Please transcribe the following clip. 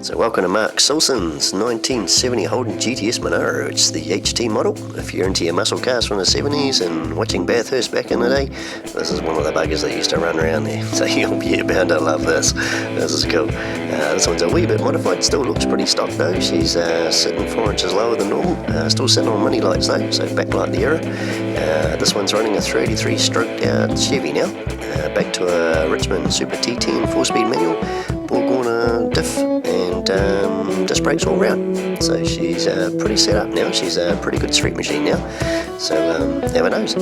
So welcome to Mark Silson's 1970 Holden GTS Monaro. It's the HT model. If you're into your muscle cars from the 70s and watching Bathurst back in the day, this is one of the buggers that used to run around there. So you'll be bound to love this. This is cool. This one's a wee bit modified, still looks pretty stock though. She's sitting 4 inches lower than normal. Still sitting on mini lights though, so backlight the era. This one's running a 383 stroked out Chevy now. Back to a Richmond Super T10 4-speed manual, Borge Warner diff, and disc brakes all round. So she's pretty set up now. She's a pretty good street machine now. So have a nose.